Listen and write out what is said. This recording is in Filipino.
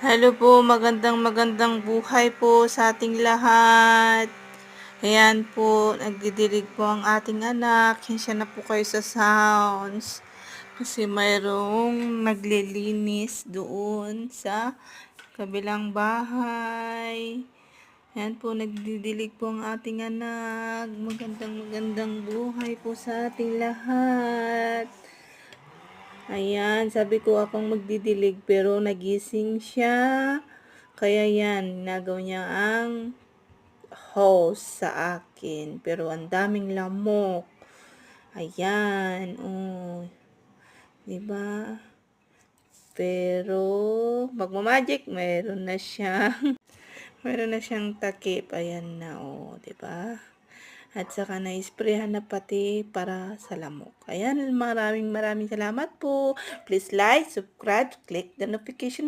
Hello po, magandang buhay po sa ating lahat. Ayan po, nagdidilig po ang ating anak. Hensya na po kayo sa sounds. Kasi mayroong naglilinis doon sa kabilang bahay. Ayan po, nagdidilig po ang ating anak. Magandang buhay po sa ating lahat. Ayan, sabi ko akong magdidilig pero nagising siya. Kaya yan, nagaw niya ang hose sa akin. Pero ang daming lamok. Ayan, oh. Diba? Pero, magmamagic, meron na siyang takip. Ayan na, oh. Diba? At saka na-sprayhan na pati para sa lamok. Ayan, maraming salamat po. Please like, subscribe, click the notification